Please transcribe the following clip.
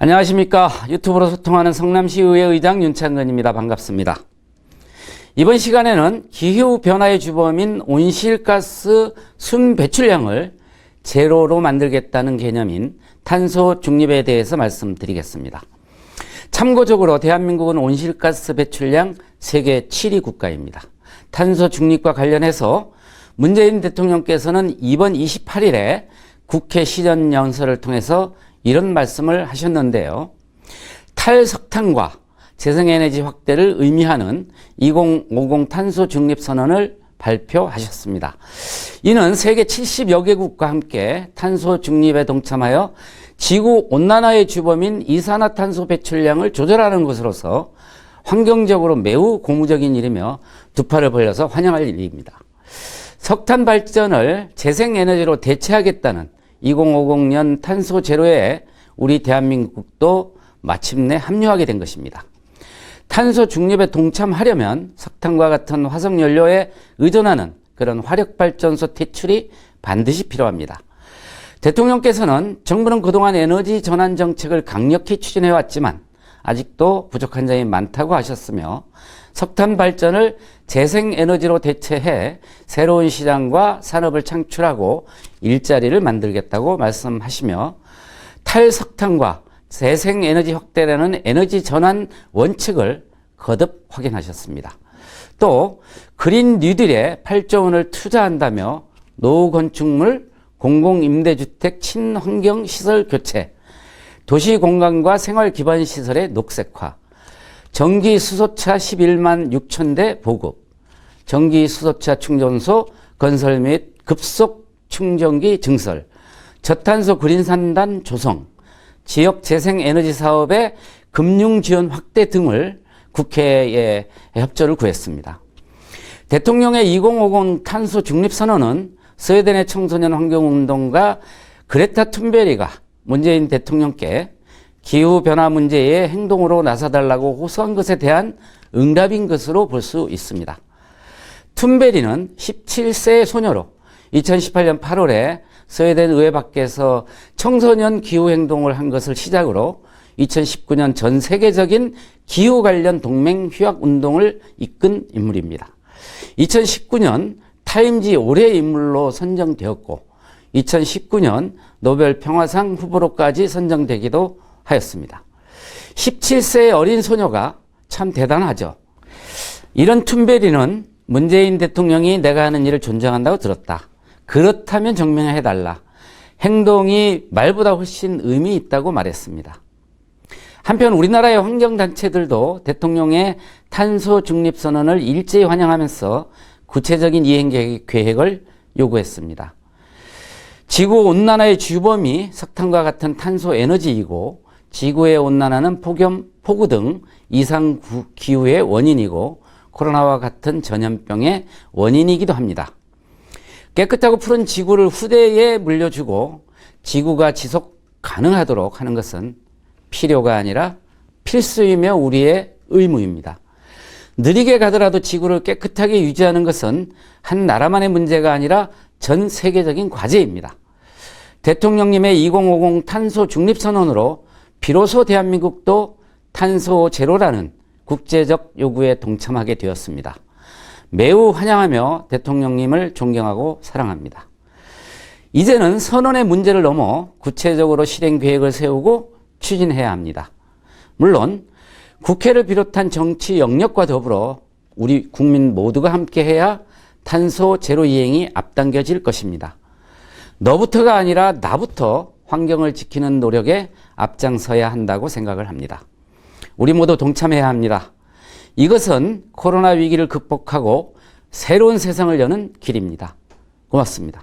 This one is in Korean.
안녕하십니까. 유튜브로 소통하는 성남시의회 의장 윤창근입니다. 반갑습니다. 이번 시간에는 기후변화의 주범인 온실가스 순 배출량을 제로로 만들겠다는 개념인 탄소 중립에 대해서 말씀드리겠습니다. 참고적으로 대한민국은 온실가스 배출량 세계 7위 국가입니다. 탄소 중립과 관련해서 문재인 대통령께서는 이번 28일에 국회 시정연설을 통해서 이런 말씀을 하셨는데요. 탈석탄과 재생에너지 확대를 의미하는 2050 탄소 중립 선언을 발표하셨습니다. 이는 세계 70여 개국과 함께 탄소 중립에 동참하여 지구 온난화의 주범인 이산화탄소 배출량을 조절하는 것으로서 환경적으로 매우 고무적인 일이며 두 팔을 벌려서 환영할 일입니다. 석탄 발전을 재생에너지로 대체하겠다는 2050년 탄소 제로에 우리 대한민국도 마침내 합류하게 된 것입니다. 탄소 중립에 동참하려면 석탄과 같은 화석연료에 의존하는 그런 화력발전소 퇴출이 반드시 필요합니다. 대통령께서는 정부는 그동안 에너지 전환 정책을 강력히 추진해왔지만 아직도 부족한 점이 많다고 하셨으며 석탄 발전을 재생에너지로 대체해 새로운 시장과 산업을 창출하고 일자리를 만들겠다고 말씀하시며 탈석탄과 재생에너지 확대라는 에너지 전환 원칙을 거듭 확인하셨습니다. 또 그린 뉴딜에 8조 원을 투자한다며 노후 건축물, 공공임대주택 친환경 시설 교체, 도시공간과 생활기반시설의 녹색화, 전기수소차 11만 6천 대 보급, 전기수소차 충전소 건설 및 급속 충전기 증설, 저탄소 그린산단 조성, 지역 재생에너지 사업의 금융지원 확대 등을 국회에 협조를 구했습니다. 대통령의 2050 탄소 중립선언은 스웨덴의 청소년 환경운동가 그레타 툰베리가 문재인 대통령께 기후변화 문제에 행동으로 나서달라고 호소한 것에 대한 응답인 것으로 볼 수 있습니다. 툰베리는 17세의 소녀로 2018년 8월에 스웨덴 의회 밖에서 청소년 기후행동을 한 것을 시작으로 2019년 전 세계적인 기후 관련 동맹 휴학 운동을 이끈 인물입니다. 2019년 타임지 올해의 인물로 선정되었고 2019년 노벨 평화상 후보로까지 선정되기도 하였습니다. 17세의 어린 소녀가 참 대단하죠. 이런 툰베리는 문재인 대통령이 내가 하는 일을 존중한다고 들었다. 그렇다면 증명해달라. 행동이 말보다 훨씬 의미 있다고 말했습니다. 한편 우리나라의 환경단체들도 대통령의 탄소 중립선언을 일제히 환영하면서 구체적인 이행 계획을 요구했습니다. 지구온난화의 주범이 석탄과 같은 탄소 에너지이고 지구의 온난화는 폭우 등 이상기후의 원인이고 코로나와 같은 전염병의 원인이기도 합니다. 깨끗하고 푸른 지구를 후대에 물려주고 지구가 지속 가능하도록 하는 것은 필요가 아니라 필수이며 우리의 의무입니다. 느리게 가더라도 지구를 깨끗하게 유지하는 것은 한 나라만의 문제가 아니라 전 세계적인 과제입니다. 대통령님의 2050 탄소 중립선언으로 비로소 대한민국도 탄소 제로라는 국제적 요구에 동참하게 되었습니다. 매우 환영하며 대통령님을 존경하고 사랑합니다. 이제는 선언의 문제를 넘어 구체적으로 실행 계획을 세우고 추진해야 합니다. 물론 국회를 비롯한 정치 영역과 더불어 우리 국민 모두가 함께해야 탄소 제로 이행이 앞당겨질 것입니다. 너부터가 아니라 나부터 환경을 지키는 노력에 앞장서야 한다고 생각을 합니다. 우리 모두 동참해야 합니다. 이것은 코로나 위기를 극복하고 새로운 세상을 여는 길입니다. 고맙습니다.